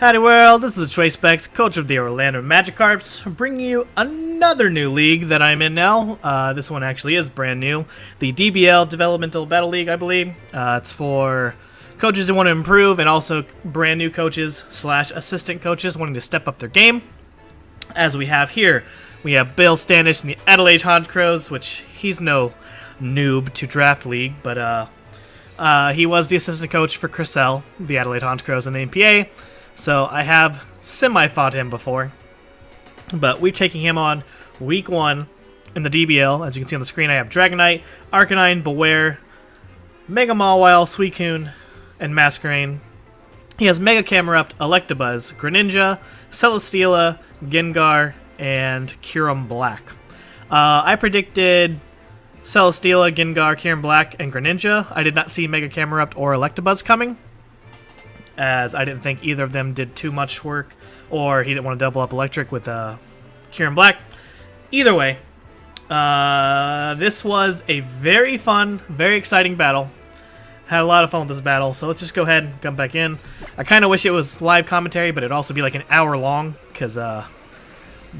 Howdy world, this is Tracebex, coach of the Orlando Magikarps, bringing you another new league that I'm in now. This one actually is brand new. The DBL, Developmental Battle League, I believe. It's for coaches who want to improve and also brand new coaches / assistant coaches wanting to step up their game. As we have here, we have Bill Standish in the Adelaide Honchkrows, which he's no noob to draft league, but he was the assistant coach for Chriselle, the Adelaide Honchkrows in the NPA. So I have semi-fought him before, but we're taking him on week 1 in the DBL. As you can see on the screen, I have Dragonite, Arcanine, Beware, Mega Mawile, Suicune, and Masquerain. He has Mega Camerupt, Electabuzz, Greninja, Celesteela, Gengar, and Kyurem Black. I predicted Celesteela, Gengar, Kyurem Black, and Greninja. I did not see Mega Camerupt or Electabuzz coming, as I didn't think either of them did too much work, or he didn't want to double up Electric with Kyurem Black. Either way, this was a very fun, very exciting battle. Had a lot of fun with this battle, so let's just go ahead and come back in. I kind of wish it was live commentary, but it'd also be like an hour long, because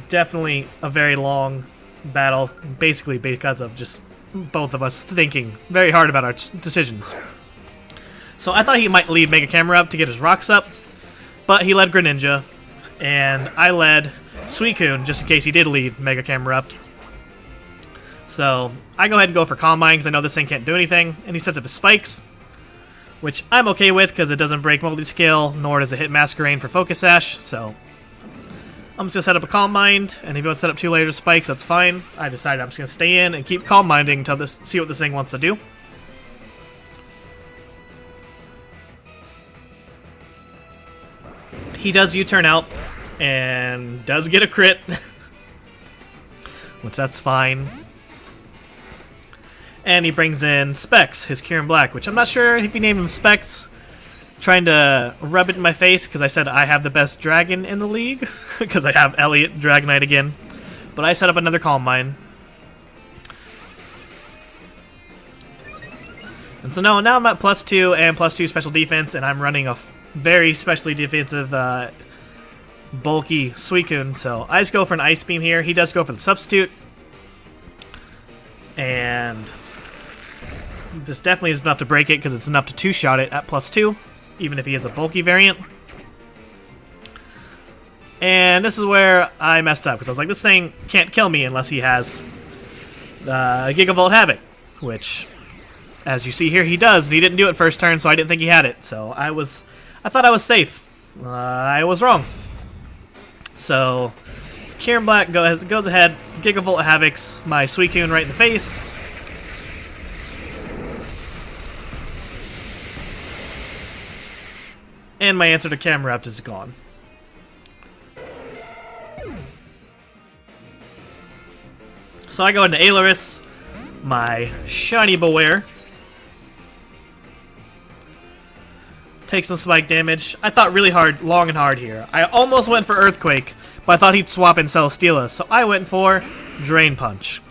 definitely a very long battle, basically because of just both of us thinking very hard about our decisions. So I thought he might lead Mega Camerupt to get his rocks up, but he led Greninja, and I led Suicune just in case he did lead Mega Camerupt. So I go ahead and go for Calm Mind because I know this thing can't do anything, and he sets up his spikes, which I'm okay with because it doesn't break Multi-Scale, nor does it hit Masquerain for Focus Sash, so I'm just going to set up a Calm Mind, and if you want to set up 2 layer spikes, that's fine. I decided I'm just going to stay in and keep Calm Minding until see what this thing wants to do. He does U-turn out, and does get a crit, which that's fine. And he brings in Specs, his Kyurem Black, which I'm not sure if he named him Specs, trying to rub it in my face because I said I have the best dragon in the league, because I have Elliott Dragonite again. But I set up another Calm Mind. And so now I'm at +2 and +2 special defense, and I'm running a very specially defensive, bulky Suicune. So I just go for an Ice Beam here. He does go for the substitute. And this definitely is enough to break it, because it's enough to 2-shot it at +2, even if he has a bulky variant. And this is where I messed up, because I was like, this thing can't kill me unless he has Gigavolt Havoc, which, as you see here, he does. And he didn't do it first turn, so I didn't think he had it. So I thought I was safe. I was wrong. So Kyurem Black goes ahead, Gigavolt Havocs my Suicune right in the face. And my answer to Camerupt is gone. So I go into Ailerus, my shiny Beware. Take some spike damage. I thought really hard, long and hard here. I almost went for Earthquake, but I thought he'd swap in Celesteela, so I went for Drain Punch.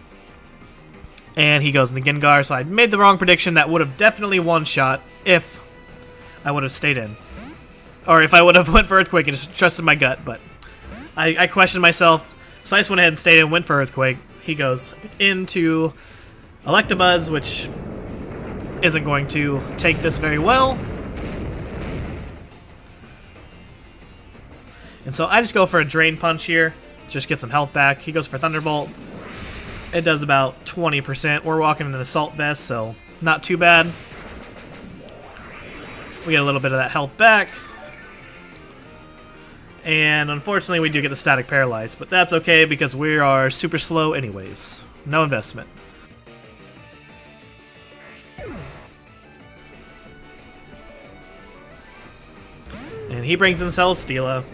And he goes in the Gengar, so I made the wrong prediction. That would have definitely one-shot if I would have stayed in. Or if I would have went for Earthquake and just trusted my gut, but I questioned myself, so I just went ahead and stayed in, went for Earthquake. He goes into Electabuzz, which isn't going to take this very well. And so I just go for a Drain Punch here, just get some health back. He goes for Thunderbolt. It does about 20%. We're walking in an Assault Vest, so not too bad. We get a little bit of that health back. And unfortunately, we do get the Static Paralyze, but that's okay because we are super slow anyways. No investment. And he brings in Celesteela.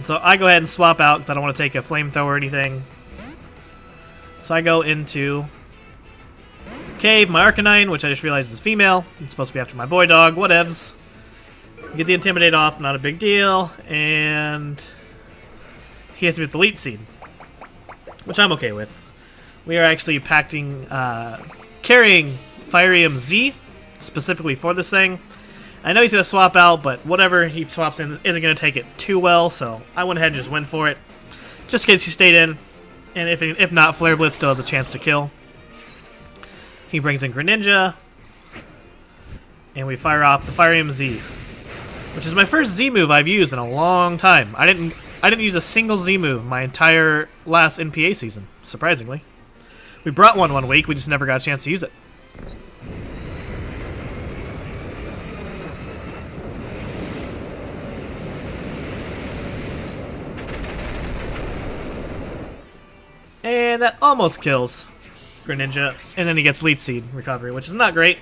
So I go ahead and swap out because I don't want to take a Flamethrower or anything. So I go into Cave, my Arcanine, which I just realized is female. It's supposed to be after my boy dog, whatevs. Get the Intimidate off, not a big deal. And he hits me with the Leech Seed, which I'm okay with. We are actually carrying Firium Z specifically for this thing. I know he's going to swap out, but whatever he swaps in isn't going to take it too well, so I went ahead and just went for it. Just in case he stayed in, and if not, Flare Blitz still has a chance to kill. He brings in Greninja, and we fire off the Fire Emblem Z, which is my first Z move I've used in a long time. I didn't use a single Z move my entire last NPA season, surprisingly. We brought one week, we just never got a chance to use it. And that almost kills Greninja, and then he gets Leech Seed recovery, which is not great.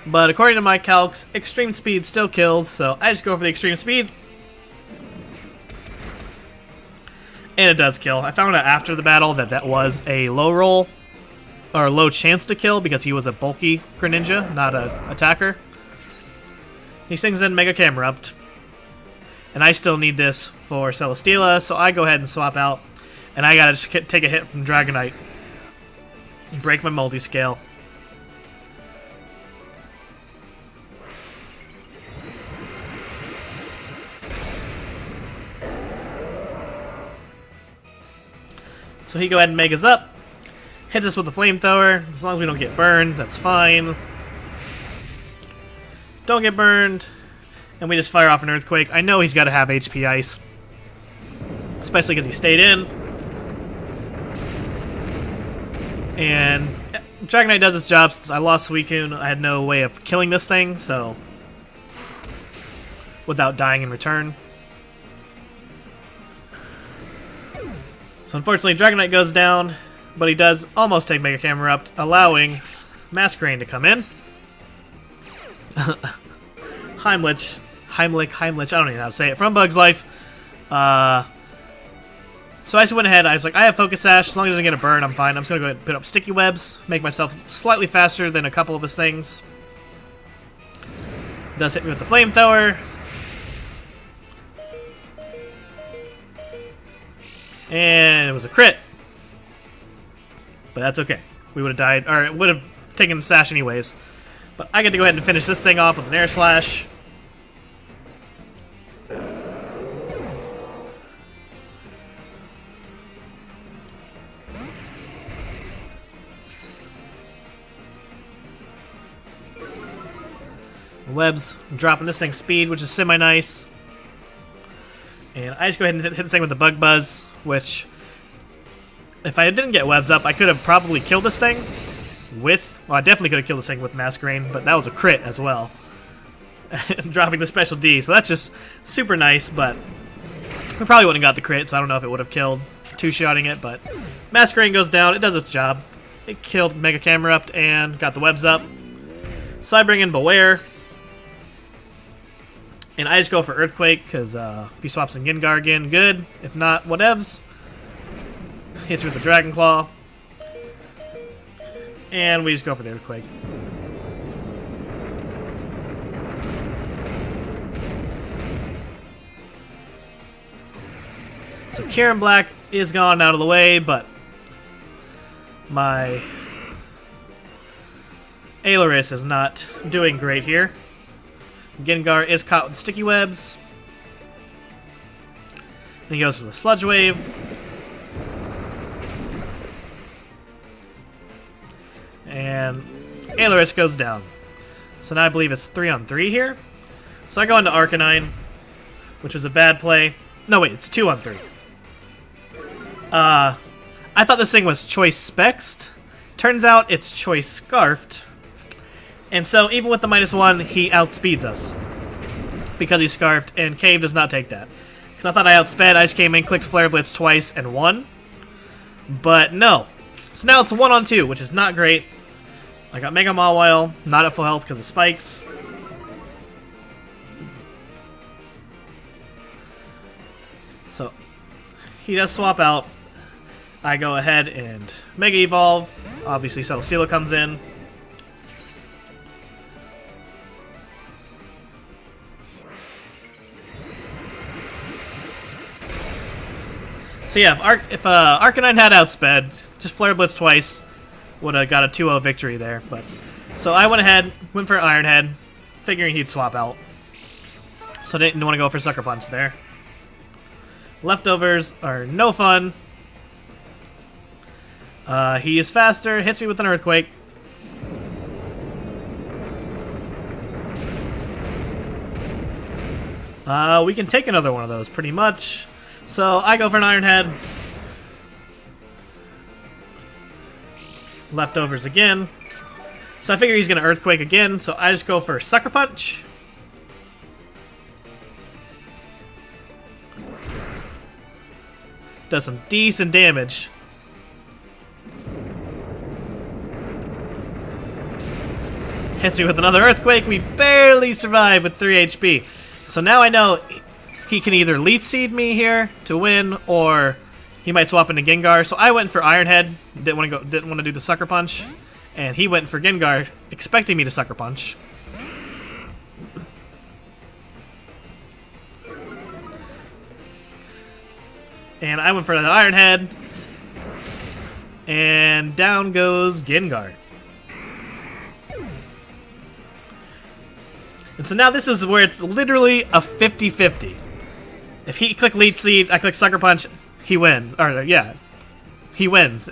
But according to my calcs, Extreme Speed still kills, so I just go for the Extreme Speed. And it does kill. I found out after the battle that that was a low roll, or low chance to kill, because he was a bulky Greninja, not an attacker. He sings in Mega Camerupt, and I still need this for Celesteela, so I go ahead and swap out. And I gotta just take a hit from Dragonite. Break my multi-scale. So he go ahead and Megas up. Hits us with the flamethrower. As long as we don't get burned, that's fine. Don't get burned. And we just fire off an Earthquake. I know he's got to have HP Ice. Especially because he stayed in. And Dragonite does its job. Since I lost Suicune, I had no way of killing this thing, so without dying in return. So unfortunately, Dragonite goes down, but he does almost take Mega Camerupt, allowing Masquerain to come in. Heimlich, I don't even know how to say it, from Bug's Life. So I just went ahead, I was like, I have Focus Sash, as long as it doesn't get a burn, I'm fine. I'm just going to go ahead and put up Sticky Webs, make myself slightly faster than a couple of his things. Does hit me with the Flamethrower. And it was a crit. But that's okay. We would have died, or it would have taken Sash anyways. But I get to go ahead and finish this thing off with an Air Slash. Webs, dropping this thing's speed, which is semi-nice. And I just go ahead and hit this thing with the Bug Buzz, which, if I didn't get webs up, I could have probably killed this thing with, well, I definitely could have killed this thing with Masquerain, but that was a crit as well. Dropping the special D, so that's just super nice, but we probably wouldn't have got the crit, so I don't know if it would have killed two-shotting it, but Masquerain goes down, it does its job. It killed Mega Camerupt and got the webs up. So I bring in Beware. And I just go for Earthquake, because if he swaps in Gengar again, good. If not, whatevs. Hits with the Dragon Claw. And we just go for the Earthquake. So Kieran Black is gone out of the way, but my Ailerus is not doing great here. Gengar is caught with Sticky Webs. And he goes for the Sludge Wave. And Ailerus goes down. So now I believe it's 3-on-3 here. So I go into Arcanine, which was a bad play. No, wait, it's 2-on-3. I thought this thing was Choice Spexed. Turns out it's Choice Scarfed. And so, even with the -1, he outspeeds us. Because he's Scarfed, and Cave does not take that. Because I thought I outsped, I just came in, clicked Flare Blitz twice, and won. But no. So now it's 1-on-2, which is not great. I got Mega Mawile, not at full health because of spikes. So, he does swap out. I go ahead and Mega Evolve. Obviously, Celesteela comes in. So yeah, if Arcanine had outsped, just Flare Blitz twice, would have got a 2-0 victory there. But so I went ahead, went for Iron Head, figuring he'd swap out. So I didn't want to go for Sucker Punch there. Leftovers are no fun. He is faster, hits me with an Earthquake. We can take another one of those, pretty much. So I go for an Iron Head. Leftovers again. So I figure he's going to Earthquake again, so I just go for Sucker Punch. Does some decent damage. Hits me with another Earthquake. We barely survive with 3 HP. So now I know he can either Leech Seed me here to win, or he might swap into Gengar. So I went for Iron Head. Didn't want to do the Sucker Punch, and he went for Gengar, expecting me to Sucker Punch. And I went for an Iron Head, and down goes Gengar. And so now this is where it's literally a 50-50. If he click Leech Seed, I click Sucker Punch, he wins. Or, yeah, he wins.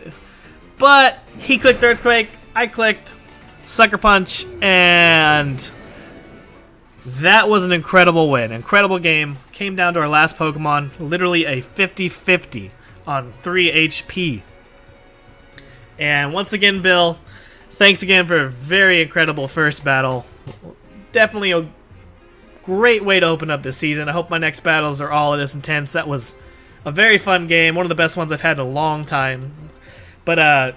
But he clicked Earthquake, I clicked Sucker Punch, and that was an incredible win. Incredible game. Came down to our last Pokemon. Literally a 50-50 on 3 HP. And once again, Bill, thanks again for a very incredible first battle. Definitely a great way to open up this season. I hope my next battles are all this intense. That was a very fun game. One of the best ones I've had in a long time. But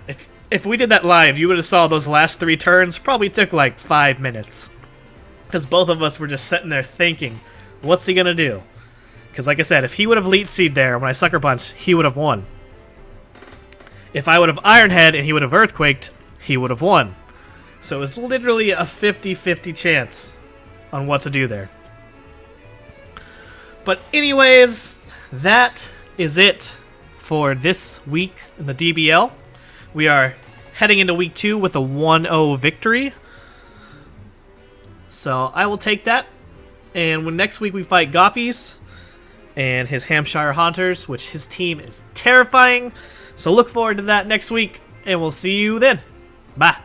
if we did that live, you would have saw those last 3 turns. Probably took like 5 minutes. Because both of us were just sitting there thinking, what's he going to do? Because like I said, if he would have Leech Seed there when I Sucker Punched, he would have won. If I would have Iron Head and he would have Earthquaked, he would have won. So it was literally a 50-50 chance on what to do there. But anyways, that is it for this week in the DBL. We are heading into week 2 with a 1-0 victory. So I will take that. And when next week we fight Goffies and his Hampshire Haunters, which his team is terrifying. So look forward to that next week, and we'll see you then. Bye.